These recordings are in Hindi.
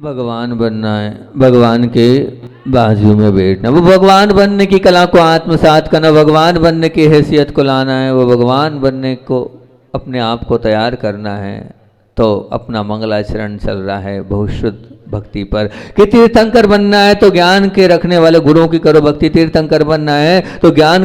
भगवान बनना है, भगवान के बाजू में बैठना, वो भगवान बनने की कला को आत्मसात करना, भगवान बनने की हैसियत को लाना है, वो भगवान बनने को अपने आप को तैयार करना है। तो अपना मंगलाचरण चल रहा है बहुशुद्ध भक्ति पर कि तीर्थंकर बनना है तो ज्ञान के रखने वाले गुरुओं की करो भक्ति, तीर्थंकर बनना है तो ज्ञान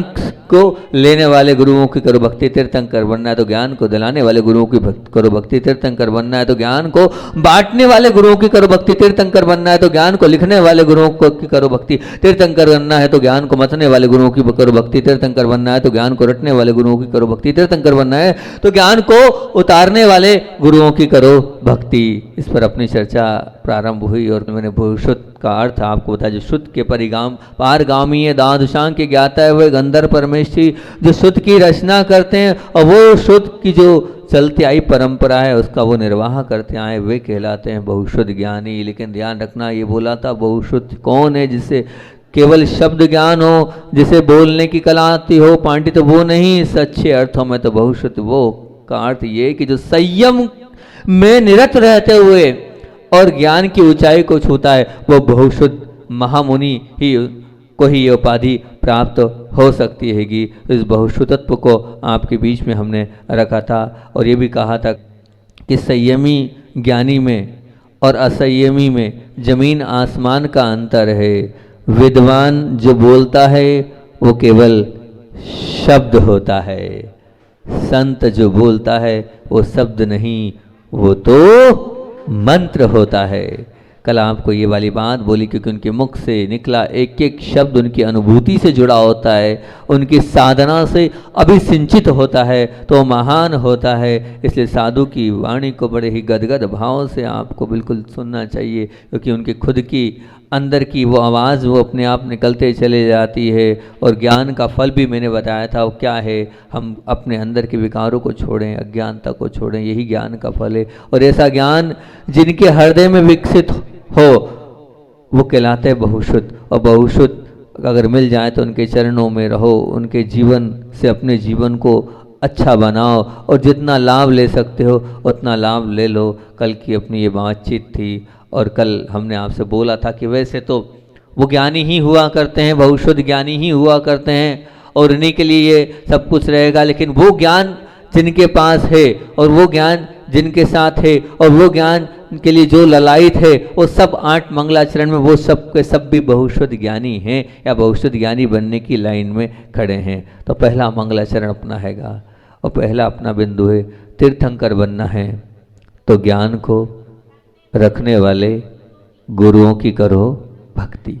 को लेने वाले गुरुओं की करो भक्ति, तीर्थंकर बनना है तो ज्ञान को दिलाने वाले गुरुओं की करो भक्ति, तीर्थंकर बनना है तो ज्ञान को बांटने वाले गुरुओं की करो भक्ति, तीर्थंकर बनना है तो ज्ञान को लिखने वाले गुरुओं की करो भक्ति, तीर्थंकर बनना है तो ज्ञान को मतने वाले गुरुओं की करो भक्ति, तीर्थंकर बनना है तो ज्ञान को रटने वाले गुरुओं की करो भक्ति, तीर्थंकर बनना है तो ज्ञान को उतारने वाले गुरुओं की करो भक्ति। इस पर अपनी चर्चा प्रारंभ हुई और मैंने भूषुत का अर्थ आपको बताया। जो शुद्ध के परिगाम पारगामी है, दादुशांग के ज्ञाता है, वह गंधर्व परमेश्वरी जो शुद्ध की रचना करते हैं और वो शुद्ध की जो चलती आई परंपरा है उसका वो निर्वाह करते आए, वे कहलाते हैं बहुशुद्ध ज्ञानी। लेकिन ध्यान रखना, ये बोला था बहुशुद्ध कौन है? जिससे केवल शब्द ज्ञान हो, जिसे बोलने की कला आती हो, पांडित तो वो नहीं, सच्चे अर्थों में तो बहुशुद्ध वो का अर्थ ये कि जो संयम में निरत रहते हुए और ज्ञान की ऊंचाई को छूता है, वो बहुशुद्ध महामुनि ही को ही ये उपाधि प्राप्त हो सकती हैगी। इस बहुशुद्धत्व को आपके बीच में हमने रखा था और ये भी कहा था कि संयमी ज्ञानी में और असंयमी में जमीन आसमान का अंतर है। विद्वान जो बोलता है वो केवल शब्द होता है, संत जो बोलता है वो शब्द नहीं, वो तो मंत्र होता है। कल आपको ये वाली बात बोली क्योंकि उनके मुख से निकला एक एक शब्द उनकी अनुभूति से जुड़ा होता है, उनकी साधना से अभिसिंचित होता है, तो महान होता है। इसलिए साधु की वाणी को बड़े ही गदगद भाव से आपको बिल्कुल सुनना चाहिए, क्योंकि उनके खुद की अंदर की वो आवाज़ वो अपने आप निकलते चले जाती है। और ज्ञान का फल भी मैंने बताया था वो क्या है, हम अपने अंदर के विकारों को छोड़ें, अज्ञानता को छोड़ें, यही ज्ञान का फल है। और ऐसा ज्ञान जिनके हृदय में विकसित हो वो कहलाते हैं बहुशुद्ध। और बहुशुद्ध अगर मिल जाए तो उनके चरणों में रहो, उनके जीवन से अपने जीवन को अच्छा बनाओ और जितना लाभ ले सकते हो उतना लाभ ले लो। कल की अपनी ये बातचीत थी और कल हमने आपसे बोला था कि वैसे तो वो ज्ञानी ही हुआ करते हैं, बहुशुद्ध ज्ञानी ही हुआ करते हैं और उन्हीं के लिए ये सब कुछ रहेगा। लेकिन वो ज्ञान जिनके पास है और वो ज्ञान जिनके साथ है और वो ज्ञान के लिए जो ललायित है, वो सब 8 मंगलाचरण में वो सब के सब भी बहुशुद्ध ज्ञानी हैं या बहुशुद्ध ज्ञानी बनने की लाइन में खड़े हैं। तो पहला मंगलाचरण अपना हैगा और पहला अपना बिंदु है तीर्थंकर बनना है तो ज्ञान को रखने वाले गुरुओं की करो भक्ति।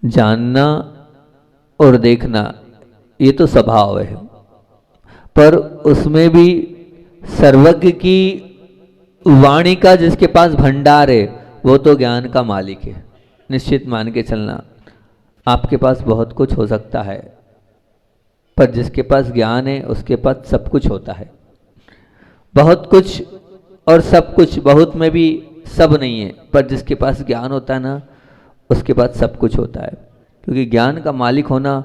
जानना और देखना ये तो स्वभाव है, पर उसमें भी सर्वज्ञ की वाणी का जिसके पास भंडार है वो तो ज्ञान का मालिक है। निश्चित मान के चलना, आपके पास बहुत कुछ हो सकता है, पर जिसके पास ज्ञान है उसके पास सब कुछ होता है। बहुत कुछ और सब कुछ, बहुत में भी सब नहीं है, पर जिसके पास ज्ञान होता है ना उसके पास सब कुछ होता है। क्योंकि ज्ञान का मालिक होना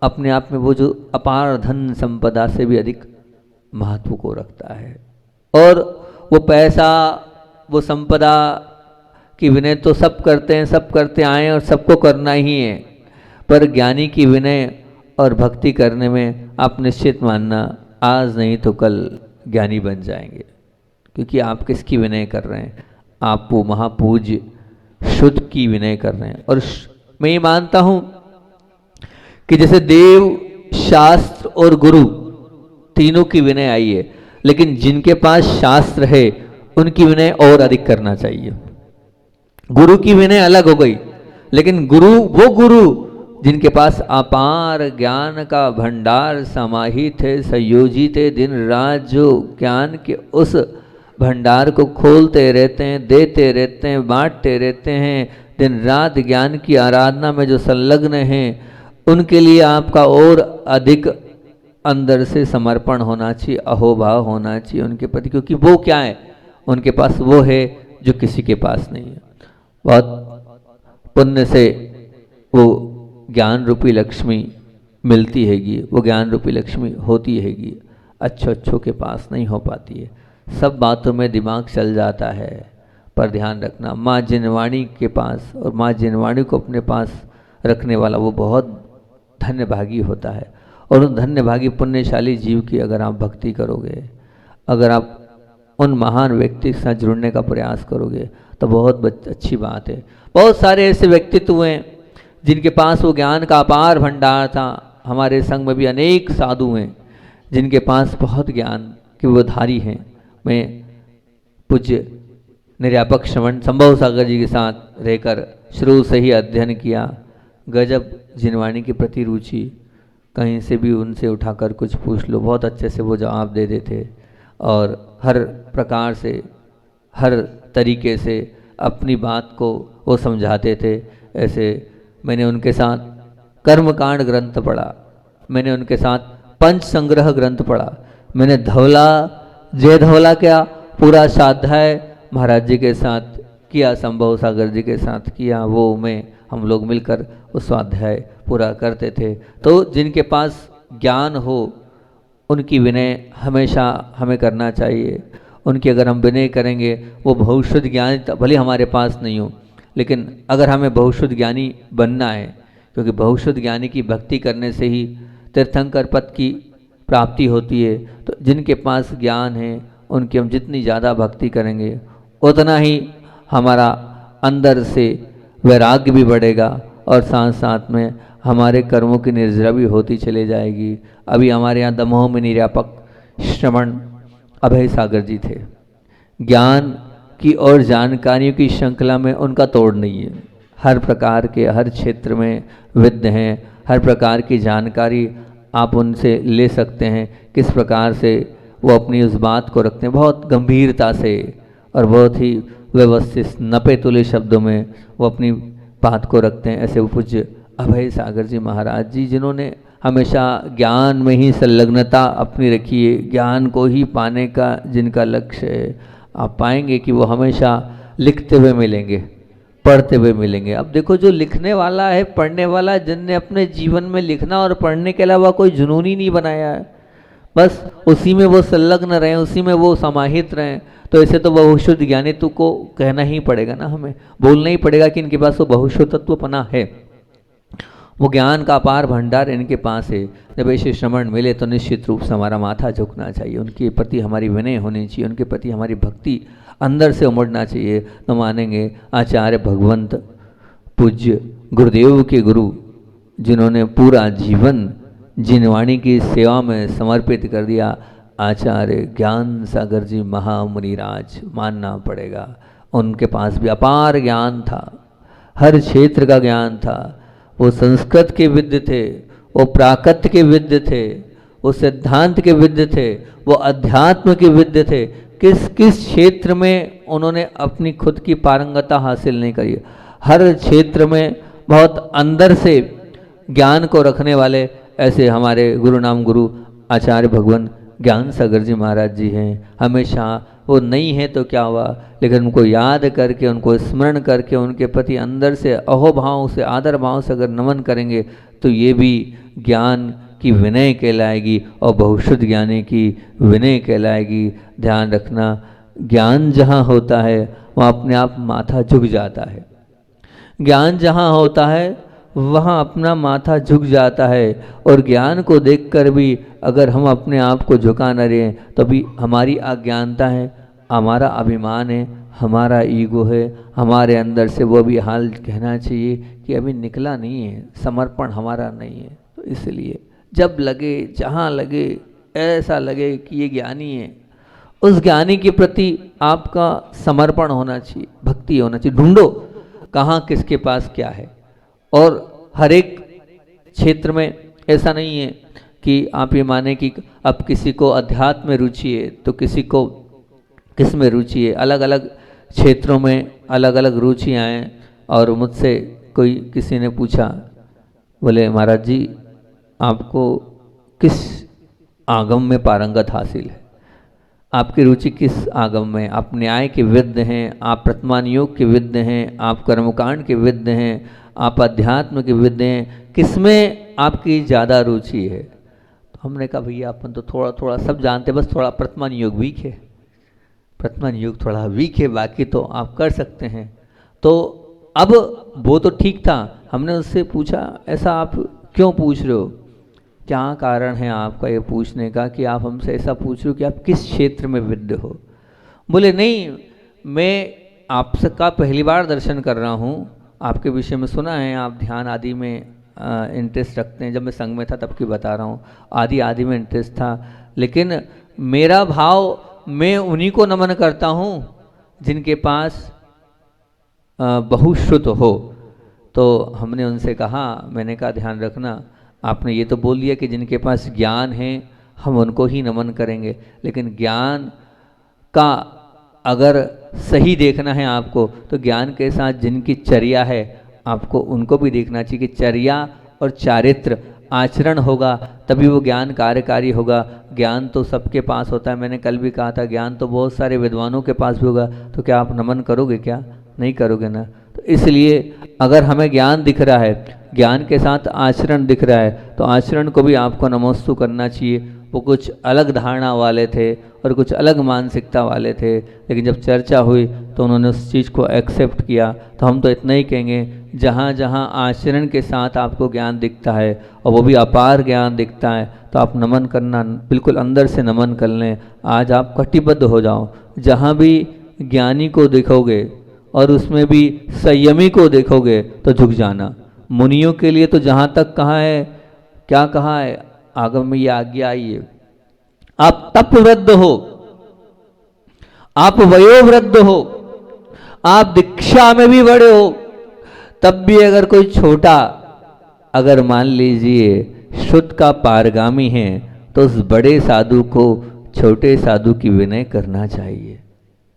अपने आप में वो जो अपार धन संपदा से भी अधिक महत्व को रखता है। और वो पैसा, वो संपदा की विनय तो सब करते हैं, सब करते आए और सबको करना ही है, पर ज्ञानी की विनय और भक्ति करने में आप निश्चित मानना आज नहीं तो कल ज्ञानी बन जाएंगे। क्योंकि आप किसकी विनय कर रहे हैं? आप वो महापूज्य शुद्ध की विनय कर रहे हैं। और मैं ये मानता हूं कि जैसे देव, शास्त्र और गुरु तीनों की विनय आई है, लेकिन जिनके पास शास्त्र है उनकी विनय और अधिक करना चाहिए। गुरु की विनय अलग हो गई, लेकिन गुरु वो गुरु जिनके पास अपार ज्ञान का भंडार समाहित है, संयोजित है, दिन रात जो ज्ञान के उस भंडार को खोलते रहते हैं, देते रहते हैं, बांटते रहते हैं, दिन रात ज्ञान की आराधना में जो संलग्न हैं, उनके लिए आपका और अधिक अंदर से समर्पण होना चाहिए, अहोभाव होना चाहिए उनके प्रति। क्योंकि वो क्या है? उनके पास वो है जो किसी के पास नहीं है। बहुत पुण्य से वो ज्ञान रूपी लक्ष्मी मिलती हैगी, वो ज्ञान रूपी लक्ष्मी होती हैगी, अच्छों के पास नहीं हो पाती है। सब बातों में दिमाग चल जाता है, पर ध्यान रखना। माँ जिनवाणी के पास और माँ जिनवाणी को अपने पास रखने वाला वो बहुत धन्यभागी होता है। और उन धन्यभागी पुण्यशाली जीव की अगर आप भक्ति करोगे, अगर आप उन महान व्यक्ति के साथ जुड़ने का प्रयास करोगे तो बहुत अच्छी बात है। बहुत सारे ऐसे व्यक्तित्व हैं जिनके पास वो ज्ञान का अपार भंडार था। हमारे संग में भी अनेक साधु हैं जिनके पास बहुत ज्ञान के वो धारी हैं। मैं पूज्य निर्यापक श्रवण संभव सागर जी के साथ रहकर शुरू से ही अध्ययन किया। गजब जिनवाणी के प्रति रुचि, कहीं से भी उनसे उठाकर कुछ पूछ लो बहुत अच्छे से वो जवाब दे देते और हर प्रकार से हर तरीके से अपनी बात को वो समझाते थे। ऐसे मैंने उनके साथ कर्मकांड ग्रंथ पढ़ा, मैंने उनके साथ पंच संग्रह ग्रंथ पढ़ा, मैंने धवला जय धवला क्या पूरा स्वाध्याय महाराज जी के साथ किया, संभव सागर जी के साथ किया। वो मैं हम लोग मिलकर उस स्वाध्याय पूरा करते थे। तो जिनके पास ज्ञान हो उनकी विनय हमेशा हमें करना चाहिए। उनकी अगर हम विनय करेंगे, वो बहुशुद्ध ज्ञानी भले हमारे पास नहीं हो, लेकिन अगर हमें बहुशुद्ध ज्ञानी बनना है, क्योंकि बहुशुद्ध ज्ञानी की भक्ति करने से ही तीर्थंकर पद की प्राप्ति होती है। तो जिनके पास ज्ञान है उनकी हम जितनी ज़्यादा भक्ति करेंगे उतना ही हमारा अंदर से वैराग्य भी बढ़ेगा और साथ साथ में हमारे कर्मों की निर्जरा भी होती चली जाएगी। अभी हमारे यहाँ दमोह में निर्यापक श्रवण अभय सागर जी थे। ज्ञान की और जानकारियों की श्रृंखला में उनका तोड़ नहीं है। हर प्रकार के हर क्षेत्र में विद्य हैं, हर प्रकार की जानकारी आप उनसे ले सकते हैं। किस प्रकार से वो अपनी उस बात को रखते हैं बहुत गंभीरता से और बहुत ही व्यवस्थित नपे तुले शब्दों में वो अपनी बात को रखते हैं। ऐसे वो पूज्य अभय सागर जी महाराज जी, जिन्होंने हमेशा ज्ञान में ही संलग्नता अपनी रखी है, ज्ञान को ही पाने का जिनका लक्ष्य है। आप पाएंगे कि वो हमेशा लिखते हुए मिलेंगे, पढ़ते हुए मिलेंगे। अब देखो जो लिखने वाला है, पढ़ने वाला, जिनने अपने जीवन में लिखना और पढ़ने के अलावा कोई जुनून ही नहीं बनाया है, बस उसी में वो संलग्न रहें, उसी में वो समाहित रहें, तो ऐसे तो बहुशुद्ध ज्ञानित्व को कहना ही पड़ेगा ना, हमें बोलना ही पड़ेगा कि इनके पास वो बहुशुद्ध तत्वपना है, वो ज्ञान का अपार भंडार इनके पास है। जब ऐसे श्रवण मिले तो निश्चित रूप से हमारा माथा झुकना चाहिए, उनके प्रति हमारी विनय होनी चाहिए, उनके प्रति हमारी भक्ति अंदर से उमड़ना चाहिए। तो मानेंगे आचार्य भगवंत पूज्य गुरुदेव के गुरु, जिन्होंने पूरा जीवन जिनवाणी की सेवा में समर्पित कर दिया, आचार्य ज्ञान सागर जी महामुनिराज, मानना पड़ेगा। उनके पास भी अपार ज्ञान था, हर क्षेत्र का ज्ञान था। वो संस्कृत के विद्य थे, वो प्राकृत के विद्य थे, वो सिद्धांत के विद्य थे, वो अध्यात्म के विद्य थे। किस किस क्षेत्र में उन्होंने अपनी खुद की पारंगता हासिल नहीं करी, हर क्षेत्र में बहुत अंदर से ज्ञान को रखने वाले ऐसे हमारे गुरु नाम गुरु आचार्य भगवान ज्ञान सागर जी महाराज जी हैं। हमेशा वो नहीं है तो क्या हुआ, लेकिन उनको याद करके, उनको स्मरण करके, उनके प्रति अंदर से अहोभाव से, आदर भाव से अगर नमन करेंगे तो ये भी ज्ञान की विनय कहलाएगी और बहुशुद्ध ज्ञानी की विनय कहलाएगी। ध्यान रखना, ज्ञान जहाँ होता है वहाँ अपने आप माथा झुक जाता है, ज्ञान जहाँ होता है वहाँ अपना माथा झुक जाता है। और ज्ञान को देखकर भी अगर हम अपने आप को झुका न रहे तो भी हमारी अज्ञानता है, हमारा अभिमान है, हमारा ईगो है, हमारे अंदर से वो भी हाल कहना चाहिए कि अभी निकला नहीं है, समर्पण हमारा नहीं है। तो इसलिए जब लगे, जहाँ लगे, ऐसा लगे कि ये ज्ञानी है, उस ज्ञानी के प्रति आपका समर्पण होना चाहिए, भक्ति होना चाहिए। ढूंढो कहाँ किसके पास क्या है। और हर एक क्षेत्र में ऐसा नहीं है कि आप ये माने कि अब किसी को अध्यात्म में रुचि है तो किसी को किस में रुचि है। अलग अलग क्षेत्रों में अलग अलग रुचियाँ हैं। और मुझसे कोई किसी ने पूछा, बोले महाराज जी आपको किस आगम में पारंगत हासिल है, आपकी रुचि किस आगम में? आप न्याय के विद्ध हैं, आप प्रतमान योग के विद्ध हैं, आप कर्मकांड के विद्ध हैं, आप अध्यात्म के विद्ध हैं, किसमें आपकी ज़्यादा रुचि है? तो हमने कहा भैया अपन तो थोड़ा थोड़ा सब जानते, बस थोड़ा प्रतमान योग वीक है, वर्तमान युग थोड़ा वीक है, बाकी तो आप कर सकते हैं। तो अब वो तो ठीक था, हमने उससे पूछा ऐसा आप क्यों पूछ रहे हो, क्या कारण है आपका ये पूछने का कि आप हमसे ऐसा पूछ रहे हो कि आप किस क्षेत्र में विद्ध हो। बोले नहीं, मैं आपसे का पहली बार दर्शन कर रहा हूँ, आपके विषय में सुना है, आप ध्यान आदि में इंटरेस्ट रखते हैं। जब मैं संघ में था तब की बता रहा हूँ, आदि में इंटरेस्ट था, लेकिन मेरा भाव मैं उन्हीं को नमन करता हूँ जिनके पास बहुश्रुत हो। तो हमने उनसे कहा, मैंने कहा ध्यान रखना, आपने ये तो बोल दिया कि जिनके पास ज्ञान है हम उनको ही नमन करेंगे, लेकिन ज्ञान का अगर सही देखना है आपको तो ज्ञान के साथ जिनकी चर्या है आपको उनको भी देखना चाहिए कि चर्या और चारित्र आचरण होगा तभी वो ज्ञान कार्यकारी होगा। ज्ञान तो सबके पास होता है, मैंने कल भी कहा था ज्ञान तो बहुत सारे विद्वानों के पास भी होगा, तो क्या आप नमन करोगे, क्या नहीं करोगे ना। तो इसलिए अगर हमें ज्ञान दिख रहा है, ज्ञान के साथ आचरण दिख रहा है, तो आचरण को भी आपको नमोस्तु करना चाहिए। वो कुछ अलग धारणा वाले थे और कुछ अलग मानसिकता वाले थे, लेकिन जब चर्चा हुई तो उन्होंने उस चीज़ को एक्सेप्ट किया। तो हम तो इतना ही कहेंगे, जहाँ जहाँ आचरण के साथ आपको ज्ञान दिखता है और वो भी अपार ज्ञान दिखता है, तो आप नमन करना, बिल्कुल अंदर से नमन कर लें। आज आप कटिबद्ध हो जाओ, जहाँ भी ज्ञानी को देखोगे और उसमें भी संयमी को देखोगे तो झुक जाना। मुनियों के लिए तो जहाँ तक कहा है, क्या कहा है, आगम में ये आज्ञा आई है, आप तप वृद्ध हो, आप वयोवृद्ध हो, आप दीक्षा में भी बड़े हो, तब भी अगर कोई छोटा, अगर मान लीजिए शुद्ध का पारगामी है, तो उस बड़े साधु को छोटे साधु की विनय करना चाहिए।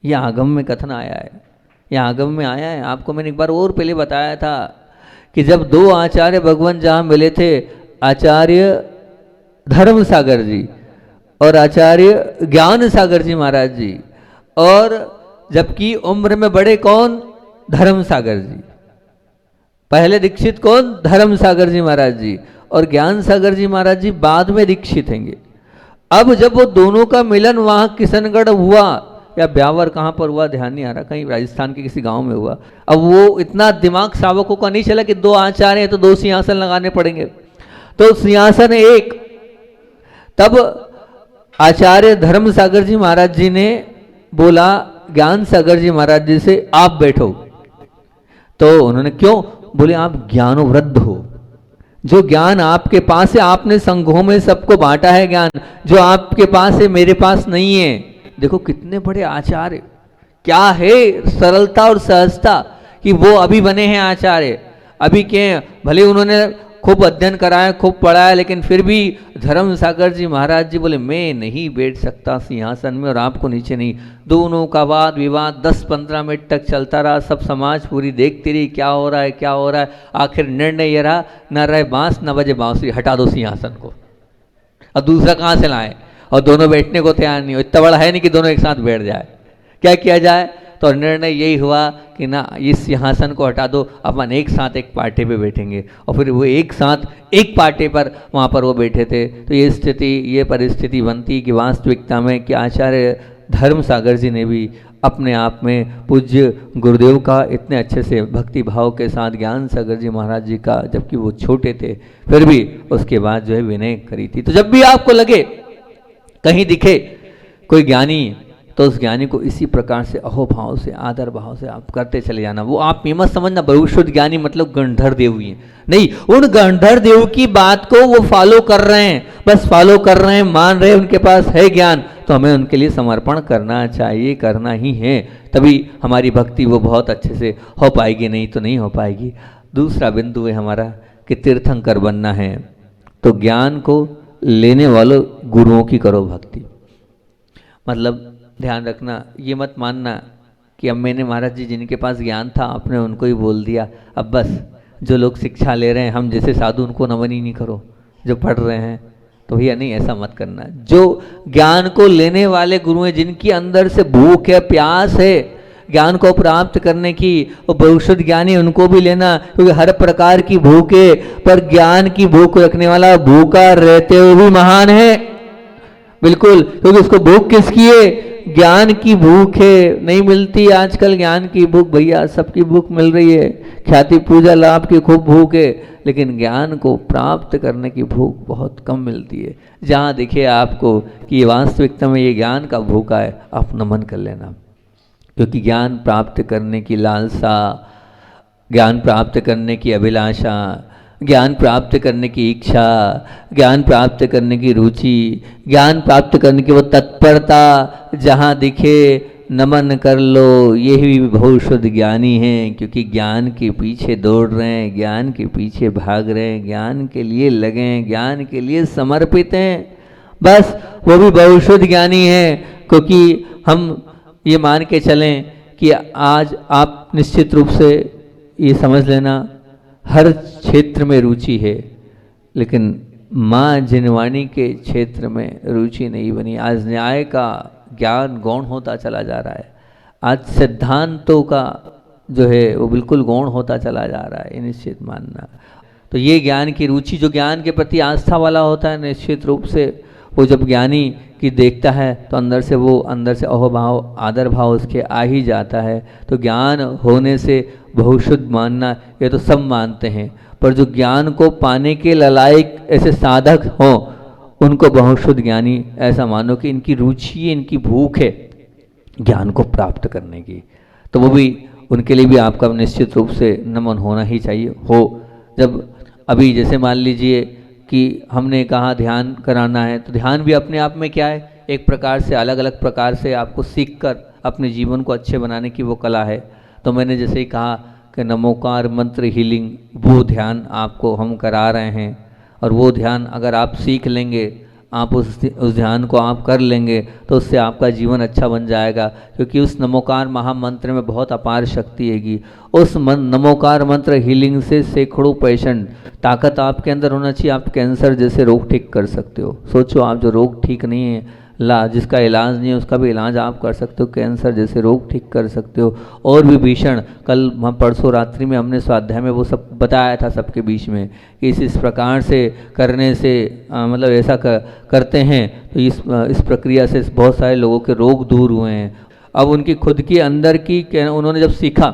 यह आगम में कथन आया है, यह आगम में आया है। आपको मैंने एक बार और पहले बताया था कि जब दो आचार्य भगवान जहाँ मिले थे, आचार्य धर्म सागर जी और आचार्य ज्ञान सागर जी महाराज जी, और जबकि उम्र में बड़े कौन, धर्म सागर जी, पहले दीक्षित कौन, धर्म सागर जी महाराज जी, और ज्ञान सागर जी महाराज जी बाद में दीक्षित होंगे। अब जब वो दोनों का मिलन वहाँ किशनगढ़ हुआ, या ब्यावर कहाँ पर हुआ ध्यान नहीं आ रहा, कहीं राजस्थान के किसी गांव में हुआ। अब वो इतना दिमाग सावकों का नहीं चला कि दो आचार्य हैं तो दो सिंहासन लगाने पड़ेंगे, तो सिंहासन एक। तब आचार्य धर्म सागर जी महाराज जी ने बोला ज्ञान सागर जी महाराज जी से, आप बैठो। तो उन्होंने, क्यों, बोले आप ज्ञानवृद्ध हो, जो ज्ञान आपके पास है, आपने संघों में सबको बांटा है ज्ञान, जो आपके पास है मेरे पास नहीं है। देखो कितने बड़े आचार्य, क्या है सरलता और सहजता कि वो अभी बने हैं आचार्य। अभी के भले उन्होंने खूब अध्ययन कराया, खूब पढ़ाया, लेकिन फिर भी धर्म सागर जी महाराज जी बोले मैं नहीं बैठ सकता सिंहासन में और आपको नीचे नहीं। दोनों का वाद विवाद 10-15 मिनट तक चलता रहा, सब समाज पूरी देखती रही क्या हो रहा है क्या हो रहा है। आखिर निर्णय ये रहा, न रहे बांस न बजे बांसुरी, हटा दो सिंहासन को, अब दूसरा कहाँ से लाएं। और दोनों बैठने को तैयार नहीं हो, इतना बड़ा है नहीं कि दोनों एक साथ बैठ जाए। क्या किया जाए, तो निर्णय यही हुआ कि ना इस सिंहासन को हटा दो, अपन एक साथ एक पार्टी पे बैठेंगे। और फिर वो एक साथ एक पार्टी पर वहाँ पर वो बैठे थे। तो ये स्थिति, ये परिस्थिति बनती कि वास्तविकता में कि आचार्य धर्म सागर जी ने भी अपने आप में पूज्य गुरुदेव का इतने अच्छे से भक्ति भाव के साथ, ज्ञान सागर जी महाराज जी का, जबकि वो छोटे थे फिर भी उसके बाद जो है विनय करी थी। तो जब भी आपको लगे कहीं दिखे कोई ज्ञानी, तो उस ज्ञानी को इसी प्रकार से अहोभाव से, आदर भाव से आप करते चले जाना। वो आप ये मत समझना बहुश्रुत ज्ञानी मतलब गणधर देव ही है, नहीं, उन गणधर देव की बात को वो फॉलो कर रहे हैं, बस फॉलो कर रहे हैं, मान रहे हैं, उनके पास है ज्ञान, तो हमें उनके लिए समर्पण करना चाहिए, करना ही है, तभी हमारी भक्ति वो बहुत अच्छे से हो पाएगी, नहीं तो नहीं हो पाएगी। दूसरा बिंदु है हमारा कि तीर्थंकर बनना है, तो ज्ञान को लेने वालों गुरुओं की करो भक्ति। मतलब ध्यान रखना, ये मत मानना कि अब मैंने महाराज जी जिनके पास ज्ञान था आपने उनको ही बोल दिया, अब बस जो लोग शिक्षा ले रहे हैं हम जैसे साधु उनको नमन ही नहीं करो, जो पढ़ रहे हैं। तो भैया नहीं, ऐसा मत करना। जो ज्ञान को लेने वाले गुरु हैं, जिनकी अंदर से भूख है, प्यास है ज्ञान को प्राप्त करने की, वो बहुश्रुत ज्ञानी उनको भी लेना, क्योंकि हर प्रकार की भूख है, पर ज्ञान की भूख रखने वाला भूखा रहते हुए भी महान है। बिल्कुल, क्योंकि उसको भूख किसकी है, ज्ञान की भूख है, नहीं मिलती आजकल ज्ञान की भूख, भैया सबकी भूख मिल रही है, ख्याति पूजा लाभ की खूब भूख है, लेकिन ज्ञान को प्राप्त करने की भूख बहुत कम मिलती है। जहाँ दिखे आपको कि वास्तविकता में ये ज्ञान का भूखा है, आप नमन कर लेना, क्योंकि ज्ञान प्राप्त करने की लालसा, ज्ञान प्राप्त करने की अभिलाषा, ज्ञान प्राप्त करने की इच्छा, ज्ञान प्राप्त करने की रुचि, ज्ञान प्राप्त करने की वो तत्परता, जहाँ दिखे नमन कर लो, यही बहुत शुद्ध ज्ञानी हैं, क्योंकि ज्ञान के पीछे दौड़ रहे हैं, ज्ञान के पीछे भाग रहे हैं, ज्ञान के लिए लगे हैं, ज्ञान के लिए समर्पित हैं, बस वो भी बहुत शुद्ध ज्ञानी हैं। क्योंकि हम ये मान के चलें कि आज आप निश्चित रूप से ये समझ लेना, हर क्षेत्र में रुचि है, लेकिन माँ जिनवाणी के क्षेत्र में रुचि नहीं बनी। आज न्याय का ज्ञान गौण होता चला जा रहा है, आज सिद्धांतों का जो है वो बिल्कुल गौण होता चला जा रहा है, ये निश्चित मानना। तो ये ज्ञान की रुचि, जो ज्ञान के प्रति आस्था वाला होता है, निश्चित रूप से वो जब ज्ञानी की देखता है तो अंदर से अहोभाव आदर भाव उसके आ ही जाता है। तो ज्ञान होने से बहुत शुद्ध मानना, ये तो सब मानते हैं, पर जो ज्ञान को पाने के ललायक ऐसे साधक हों, उनको बहुत शुद्ध ज्ञानी ऐसा मानो कि इनकी रुचि, इनकी भूख है ज्ञान को प्राप्त करने की, तो वो भी उनके लिए भी आपका निश्चित रूप से नमन होना ही चाहिए हो। जब अभी जैसे मान लीजिए कि हमने कहा ध्यान कराना है, तो ध्यान भी अपने आप में क्या है, एक प्रकार से अलग अलग प्रकार से आपको सीखकर अपने जीवन को अच्छे बनाने की वो कला है। तो मैंने जैसे ही कहा कि नमोकार मंत्र हीलिंग, वो ध्यान आपको हम करा रहे हैं, और वो ध्यान अगर आप सीख लेंगे, आप उस ध्यान को आप कर लेंगे, तो उससे आपका जीवन अच्छा बन जाएगा, क्योंकि उस नमोकार महामंत्र में बहुत अपार शक्ति हैगी। उस नमोकार मंत्र हीलिंग से सैकड़ों पेशेंट, ताकत आपके अंदर होना चाहिए, आप कैंसर जैसे रोग ठीक कर सकते हो। सोचो, आप जो रोग ठीक नहीं है, जिसका इलाज नहीं है, उसका भी इलाज आप कर सकते हो, कैंसर जैसे रोग ठीक कर सकते हो। और भी भीषण, कल हम परसों रात्रि में हमने स्वाध्याय में वो सब बताया था सबके बीच में कि इस प्रकार से करने से मतलब ऐसा करते हैं तो इस प्रक्रिया से बहुत सारे लोगों के रोग दूर हुए हैं। अब उनकी खुद की अंदर की उन्होंने जब सीखा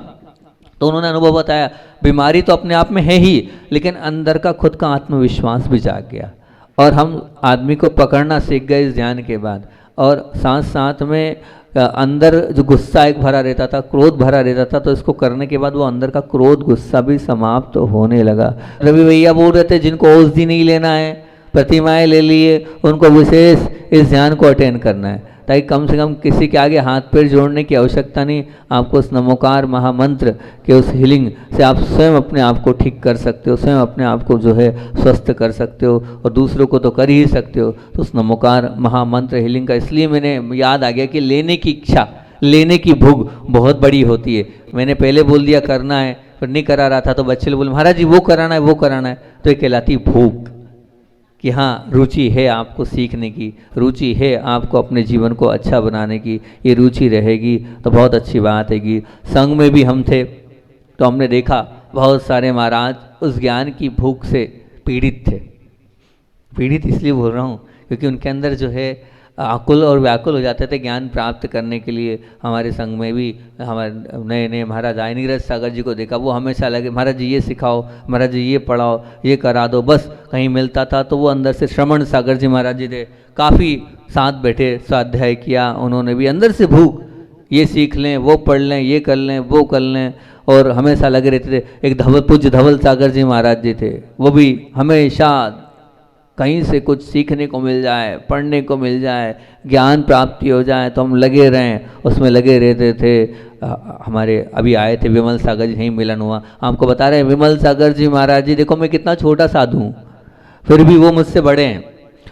तो उन्होंने अनुभव बताया, बीमारी तो अपने आप में है ही, लेकिन अंदर का खुद का आत्मविश्वास भी जाग गया, और हम आदमी को पकड़ना सीख गए इस ध्यान के बाद। और साथ साथ में अंदर जो गुस्सा एक भरा रहता था, क्रोध भरा रहता था, तो इसको करने के बाद वो अंदर का क्रोध गुस्सा भी समाप्त होने लगा। रवि भैया बोल रहे थे जिनको औषधि नहीं लेना है, प्रतिमाएं ले लिए, उनको विशेष इस ध्यान को अटेंड करना है, ताकि कम से कम किसी के आगे हाथ पैर जोड़ने की आवश्यकता नहीं। आपको उस नमोकार महामंत्र के उस हीलिंग से आप स्वयं अपने आप को ठीक कर सकते हो, स्वयं अपने आप को जो है स्वस्थ कर सकते हो, और दूसरों को तो कर ही सकते हो। तो उस नमोकार महामंत्र हीलिंग का इसलिए मैंने याद आ गया कि लेने की इच्छा, लेने की भूख बहुत बड़ी होती है। मैंने पहले बोल दिया करना है, पर नहीं करा रहा था, तो बच्चे लोग बोले महाराज जी वो कराना है, वो कराना है, तो ये कहलाती भूख, कि हाँ रुचि है आपको सीखने की, रुचि है आपको अपने जीवन को अच्छा बनाने की, ये रुचि रहेगी तो बहुत अच्छी बात हैगी। संघ में भी हम थे तो हमने देखा बहुत सारे महाराज उस ज्ञान की भूख से पीड़ित थे। पीड़ित इसलिए बोल रहा हूँ क्योंकि उनके अंदर जो है आकुल और व्याकुल हो जाते थे ज्ञान प्राप्त करने के लिए। हमारे संघ में भी हमारे नए नए महाराज आए, नीरज सागर जी को देखा, वो हमेशा लगे महाराज जी ये सिखाओ, महाराज जी ये पढ़ाओ, ये करा दो, बस कहीं मिलता था तो वो अंदर से। श्रवण सागर जी महाराज जी थे, काफ़ी साथ बैठे, स्वाध्याय किया, उन्होंने भी अंदर से भूख, ये सीख लें, वो पढ़ लें, ये कर लें, वो कर लें, और हमेशा लगे रहते थे। एक पूज्य धवल सागर जी महाराज जी थे, वो भी हमेशा कहीं से कुछ सीखने को मिल जाए, पढ़ने को मिल जाए, ज्ञान प्राप्ति हो जाए तो हम लगे रहें, उसमें लगे रहते थे। हमारे अभी आए थे विमल सागर जी, यहीं मिलन हुआ, आपको बता रहे हैं विमल सागर जी महाराज जी, देखो मैं कितना छोटा साधु हूँ, फिर भी वो मुझसे बड़े हैं,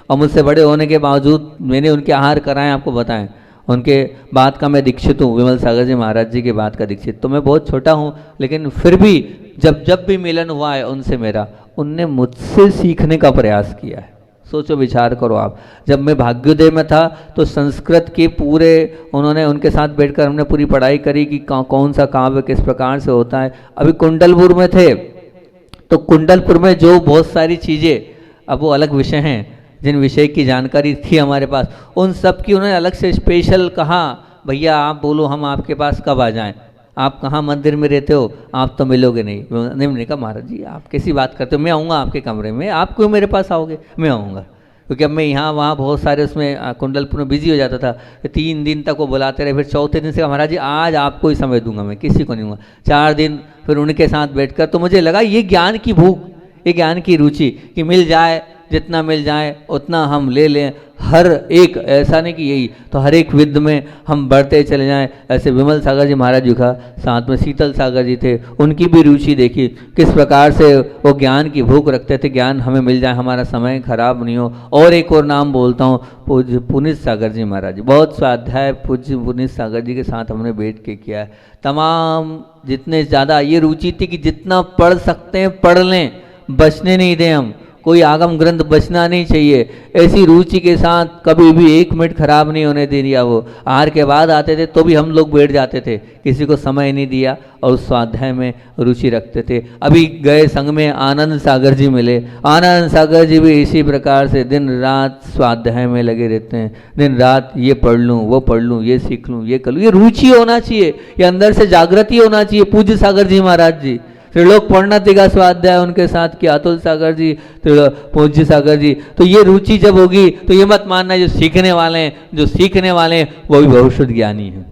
और मुझसे बड़े होने के बावजूद मैंने उनके आहार कराएं, आपको बताएं, उनके बाद का मैं दीक्षित हूँ, विमल सागर जी महाराज जी के बाद का दीक्षित। तो मैं बहुत छोटा हूँ, लेकिन फिर भी जब भी मिलन हुआ है उनसे मेरा, उनने मुझसे सीखने का प्रयास किया है। सोचो, विचार करो आप, जब मैं भाग्योदय में था तो संस्कृत के पूरे उन्होंने, उनके साथ बैठकर हमने पूरी पढ़ाई करी कि कौन सा काव्य किस प्रकार से होता है। अभी कुंडलपुर में थे तो कुंडलपुर में जो बहुत सारी चीज़ें, अब वो अलग विषय हैं, जिन विषय की जानकारी थी हमारे पास, उन सब की उन्होंने अलग से स्पेशल कहा, भैया आप बोलो हम आपके पास कब आ जाएं, आप कहाँ मंदिर में रहते हो, आप तो मिलोगे नहीं। मैंने कहा महाराज जी आप कैसी बात करते हो, मैं आऊँगा आपके कमरे में, आप क्यों मेरे पास आओगे, मैं आऊँगा। क्योंकि अब मैं यहाँ वहाँ बहुत सारे उसमें कुंडलपुर में बिजी हो जाता था, 3 दिन तक वो बुलाते रहे, फिर चौथे दिन से कहा महाराज जी आज आपको ही समय दूंगा, मैं किसी को नहीं दूंगा। 4 दिन फिर उनके साथ बैठकर तो मुझे लगा ये ज्ञान की भूख, ये ज्ञान की रुचि कि मिल जाए, जितना मिल जाए उतना हम ले लें, हर एक, ऐसा नहीं कि यही तो हर एक विद्य में हम बढ़ते चले जाएं। ऐसे विमल सागर जी महाराज जी का, साथ में शीतल सागर जी थे, उनकी भी रुचि देखी किस प्रकार से वो ज्ञान की भूख रखते थे, ज्ञान हमें मिल जाए, हमारा समय खराब नहीं हो। और एक और नाम बोलता हूँ, पूज्य पुनीत सागर जी महाराज जी, बहुत स्वाध्याय पूज्य पुनीत सागर जी के साथ हमने बैठ के किया है। तमाम जितने ज़्यादा ये रुचि थी कि जितना पढ़ सकते हैं पढ़ लें, बचने नहीं दें हम, कोई आगम ग्रंथ बचना नहीं चाहिए। ऐसी रुचि के साथ कभी भी 1 मिनट खराब नहीं होने दे दिया। वो आहार के बाद आते थे तो भी हम लोग बैठ जाते थे, किसी को समय नहीं दिया और उस स्वाध्याय में रुचि रखते थे। अभी गए संग में आनंद सागर जी मिले, आनंद सागर जी भी इसी प्रकार से दिन रात स्वाध्याय में लगे रहते हैं, दिन रात ये पढ़ लूँ वो पढ़ लूँ, ये सीख लूँ ये कर लूँ। ये रुचि होना चाहिए, ये अंदर से जागृति होना चाहिए। पूज्य सागर जी महाराज जी, त्रिलोक परिणति का स्वाध्याय उनके साथ किया, अतुल सागर जी, पूज्य सागर जी। तो ये रुचि जब होगी तो ये मत मानना जो सीखने वाले हैं, जो सीखने वाले हैं वो भी बहुत शुद्ध ज्ञानी हैं,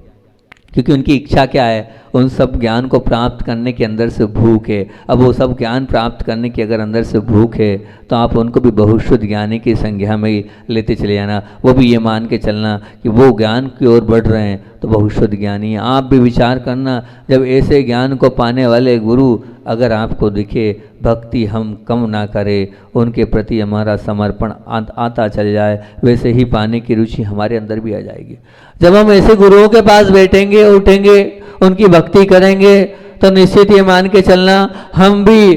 क्योंकि उनकी इच्छा क्या है, उन सब ज्ञान को प्राप्त करने के अंदर से भूख है। अब वो सब ज्ञान प्राप्त करने की अगर अंदर से भूख है तो आप उनको भी बहुत शुद्ध ज्ञानी की संज्ञा में ही लेते चले जाना। वो भी ये मान के चलना कि वो ज्ञान की ओर बढ़ रहे हैं तो बहुत शुद्ध ज्ञानी है। आप भी विचार करना, जब ऐसे ज्ञान को पाने वाले गुरु अगर आपको दिखे, भक्ति हम कम ना करें, उनके प्रति हमारा समर्पण आता चल जाए, वैसे ही पाने की रुचि हमारे अंदर भी आ जाएगी। जब हम ऐसे गुरुओं के पास बैठेंगे उठेंगे, उनकी भक्ति करेंगे, तो निश्चित ये मान के चलना हम भी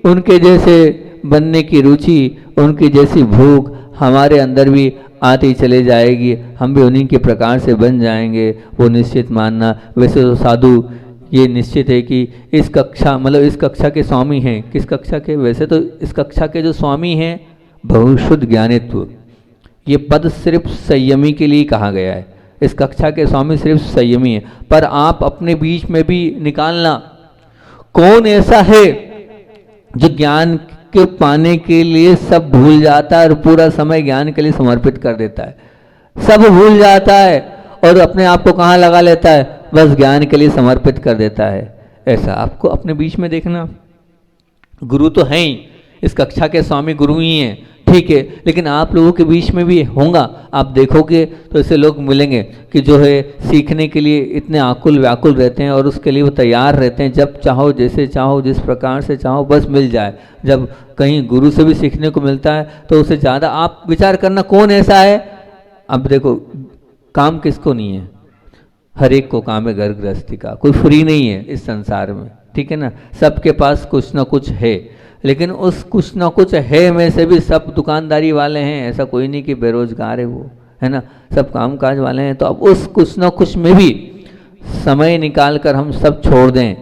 उनके जैसे बनने की रुचि, उनकी जैसी भूख हमारे अंदर भी आती चले जाएगी, हम भी उन्हीं के प्रकार से बन जाएंगे। वो निश्चित मानना। वैसे तो साधु ये निश्चित है कि इस कक्षा, मतलब इस कक्षा के स्वामी हैं। किस कक्षा के? वैसे तो इस कक्षा के जो स्वामी हैं बहुशुद्ध ज्ञानित्व, ये पद सिर्फ संयमी के लिए कहा गया है। इस कक्षा के स्वामी सिर्फ संयमी है, पर आप अपने बीच में भी निकालना, कौन ऐसा है जो ज्ञान के पाने के लिए सब भूल जाता है और पूरा समय ज्ञान के लिए समर्पित कर देता है। सब भूल जाता है और अपने आप को कहाँ लगा लेता है, बस ज्ञान के लिए समर्पित कर देता है। ऐसा आपको अपने बीच में देखना। गुरु तो हैं ही, इस कक्षा के स्वामी गुरु ही हैं, ठीक है, लेकिन आप लोगों के बीच में भी होगा। आप देखोगे तो ऐसे लोग मिलेंगे कि जो है सीखने के लिए इतने आकुल व्याकुल रहते हैं और उसके लिए वो तैयार रहते हैं, जब चाहो जैसे चाहो जिस प्रकार से चाहो बस मिल जाए। जब कहीं गुरु से भी सीखने को मिलता है तो उससे ज़्यादा आप विचार करना कौन ऐसा है। अब देखो, काम किसको नहीं है, हर एक को काम है घर गृहस्थी का, कोई फ्री नहीं है इस संसार में, ठीक है ना। सबके पास कुछ ना कुछ है, लेकिन उस कुछ ना कुछ है में से भी सब दुकानदारी वाले हैं, ऐसा कोई नहीं कि बेरोजगार है वो, है ना, सब कामकाज वाले हैं। तो अब उस कुछ ना कुछ में भी समय निकाल कर हम सब छोड़ दें,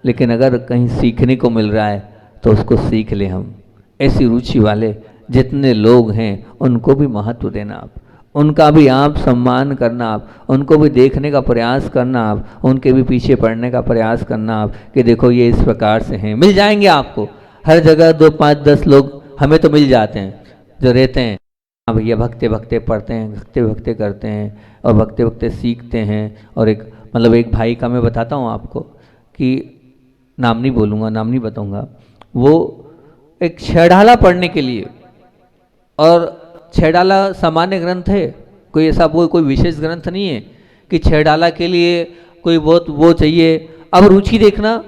लेकिन अगर कहीं सीखने को मिल रहा है तो उसको सीख लें हम। ऐसी रुचि वाले जितने लोग हैं उनको भी महत्व देना, आप उनका भी आप सम्मान करना, आप उनको भी देखने का प्रयास करना, आप उनके भी पीछे पड़ने का प्रयास करना, आप कि देखो ये इस प्रकार से हैं। मिल जाएंगे आपको हर जगह 2 5 10 लोग हमें तो मिल जाते हैं जो रहते हैं, हाँ भैया भक्ते भक्ते पढ़ते हैं, भक्ते भक्ते करते हैं और भक्ते भक्ते सीखते हैं। और एक मतलब एक भाई का मैं बताता हूँ आपको, कि नाम नहीं बोलूँगा, नाम नहीं बताऊँगा, वो एक छेड़ाला पढ़ने के लिए, और छेड़ाला सामान्य ग्रंथ है, कोई ऐसा कोई विशेष ग्रंथ नहीं है कि छेड़ाला के लिए कोई बहुत वो चाहिए। अब रुचि देखना,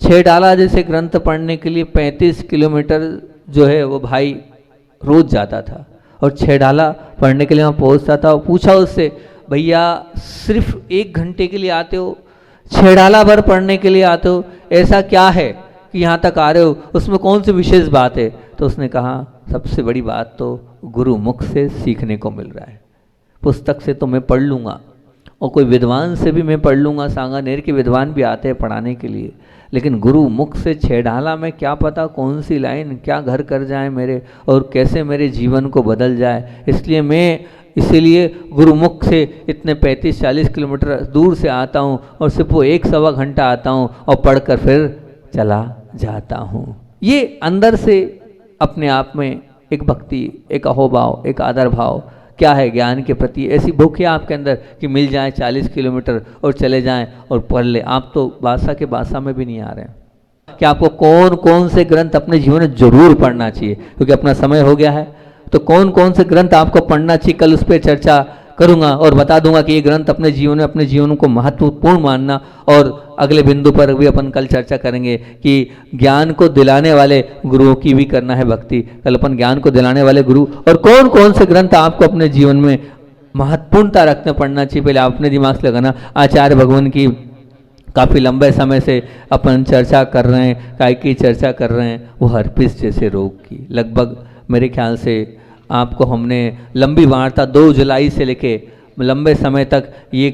छेड़ाला जैसे ग्रंथ पढ़ने के लिए 35 किलोमीटर जो है वो भाई रोज जाता था और छेड़ाला पढ़ने के लिए वहाँ पहुँचता था। और पूछा उससे, भैया सिर्फ 1 घंटे के लिए आते हो, छेड़ाला भर पढ़ने के लिए आते हो, ऐसा क्या है कि यहाँ तक आ रहे हो, उसमें कौन सी विशेष बात है? तो उसने कहा सबसे बड़ी बात तो गुरु मुख से सीखने को मिल रहा है, पुस्तक से तो मैं पढ़ लूँगा, और कोई विद्वान से भी मैं पढ़ लूँगा, सांगानेर के विद्वान भी आते हैं पढ़ाने के लिए, लेकिन गुरु मुख से छेड़ाला में क्या पता कौन सी लाइन क्या घर कर जाए मेरे और कैसे मेरे जीवन को बदल जाए। इसीलिए गुरुमुख से इतने 35-40 किलोमीटर दूर से आता हूँ और सिर्फ वो 1-1.25 घंटा आता हूँ और पढ़कर फिर चला जाता हूँ। ये अंदर से अपने आप में एक भक्ति, एक अहोभाव, एक आदर भाव क्या है ज्ञान के प्रति, ऐसी भूख है आपके अंदर कि मिल जाए 40 किलोमीटर और चले जाएं और पढ़ ले। आप तो भाषा के भाषा में भी नहीं आ रहे हैं कि आपको कौन कौन से ग्रंथ अपने जीवन में जरूर पढ़ना चाहिए, क्योंकि अपना समय हो गया है। तो कौन कौन से ग्रंथ आपको पढ़ना चाहिए, कल उस पर चर्चा करूंगा और बता दूंगा कि ये ग्रंथ अपने जीवन को महत्वपूर्ण मानना। और अगले बिंदु पर भी अपन कल चर्चा करेंगे कि ज्ञान को दिलाने वाले गुरुओं की भी करना है भक्ति। कल अपन ज्ञान को दिलाने वाले गुरु और कौन कौन से ग्रंथ आपको अपने जीवन में महत्वपूर्णता रखने पढ़ना चाहिए, पहले आपने दिमाग से लगाना। आचार्य भगवान की काफ़ी लंबे समय से अपन चर्चा कर रहे हैं, काय की चर्चा कर रहे हैं, वो हर्पिस जैसे रोग की। लगभग मेरे ख्याल से आपको हमने लंबी वार्ता 2 जुलाई से लेके लंबे समय तक ये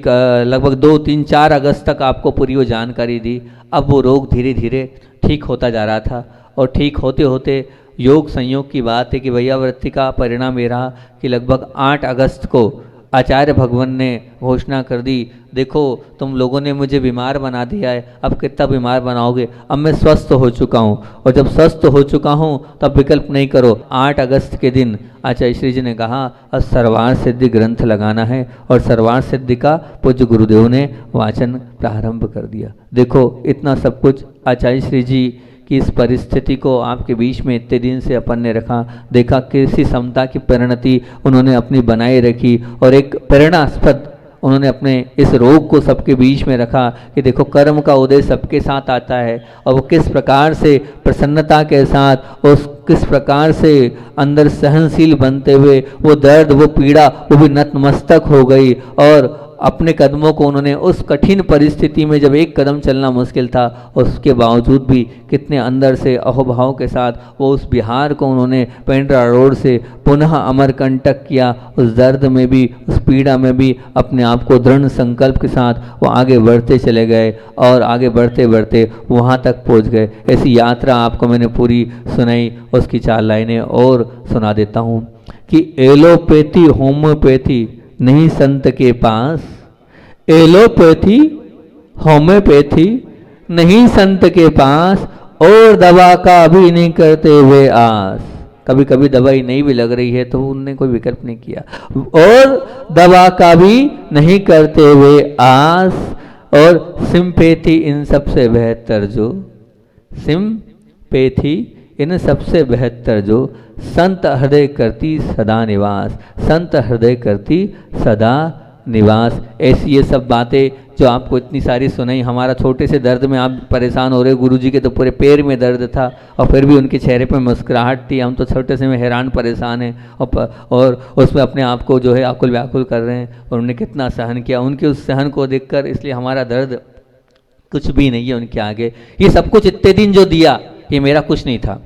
लगभग 2-3-4 अगस्त तक आपको पूरी वो जानकारी दी। अब वो रोग धीरे धीरे ठीक होता जा रहा था और ठीक होते होते योग संयोग की बात है कि वैयावृत्ति का परिणाम ये रहा कि लगभग 8 अगस्त को आचार्य भगवान ने घोषणा कर दी, देखो तुम लोगों ने मुझे बीमार बना दिया है, अब कितना बीमार बनाओगे, अब मैं स्वस्थ हो चुका हूँ और जब स्वस्थ हो चुका हूँ तब विकल्प नहीं करो। 8 अगस्त के दिन आचार्य श्री जी ने कहा अब सर्वार सिद्धि ग्रंथ लगाना है और सर्वार सिद्धि का पूज्य गुरुदेव ने वाचन प्रारंभ कर दिया। देखो इतना सब कुछ आचार्य श्री जी कि इस परिस्थिति को आपके बीच में इतने दिन से अपन ने रखा, देखा किसी समता की परिणति उन्होंने अपनी बनाए रखी और एक प्रेरणास्पद उन्होंने अपने इस रोग को सबके बीच में रखा कि देखो कर्म का उदय सबके साथ आता है और वो किस प्रकार से प्रसन्नता के साथ और किस प्रकार से अंदर सहनशील बनते हुए वो दर्द वो पीड़ा वो भी नतमस्तक हो गई और अपने कदमों को उन्होंने उस कठिन परिस्थिति में जब एक कदम चलना मुश्किल था उसके बावजूद भी कितने अंदर से अहोभाव के साथ वो उस बिहार को उन्होंने पेंड्रा रोड से पुनः अमरकंटक किया। उस दर्द में भी उस पीड़ा में भी अपने आप को दृढ़ संकल्प के साथ वो आगे बढ़ते चले गए और आगे बढ़ते बढ़ते वहाँ तक पहुँच गए। ऐसी यात्रा आपको मैंने पूरी सुनाई, उसकी 4 लाइनें और सुना देता हूँ कि एलोपैथी होम्योपैथी नहीं संत के पास, एलोपैथी होम्योपैथी नहीं संत के पास और दवा का भी नहीं करते हुए आस। कभी कभी दवाई नहीं भी लग रही है तो उनने कोई विकल्प नहीं किया और दवा का भी नहीं करते हुए आस और सिंपैथी इन सबसे बेहतर जो सिंपैथी इन सबसे बेहतर जो संत हृदय करती सदा निवास, संत हृदय करती सदा निवास। ऐसी ये सब बातें जो आपको इतनी सारी सुनाई, हमारा छोटे से दर्द में आप परेशान हो रहे हो, गुरुजी के तो पूरे पैर में दर्द था और फिर भी उनके चेहरे पर मुस्कुराहट थी। हम तो छोटे से में हैरान परेशान हैं और उसमें अपने आप को जो है आकुल व्याकुल कर रहे हैं और उन्होंने कितना सहन किया। उनके उस सहन को देखकर इसलिए हमारा दर्द कुछ भी नहीं है उनके आगे। ये सब कुछ इतने दिन जो दिया ये मेरा कुछ नहीं था।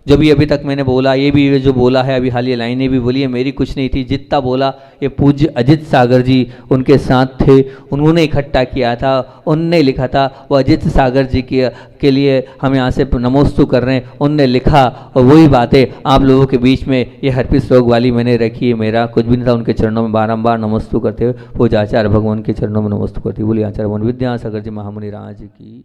जो भी अभी तक मैंने बोला, ये भी जो बोला है अभी हाल ये लाइनें भी बोली है, मेरी कुछ नहीं थी। जितना बोला ये पूज्य अजित सागर जी उनके साथ थे, उन्होंने इकट्ठा किया था, उनने लिखा था। वो अजित सागर जी के लिए हम यहाँ से नमोस्तु कर रहे हैं, उनने लिखा और वही बातें आप लोगों के बीच में ये हर्पिस रोग वाली मैंने रखी है। मेरा कुछ भी नहीं था। उनके चरणों में बारंबार नमोस्तु करते हुए पूज्य आचार्य भगवान के चरणों में नमोस्तु करते हुए बोलिए आचार्य भगवान विद्यासागर जी महामुनि राज की।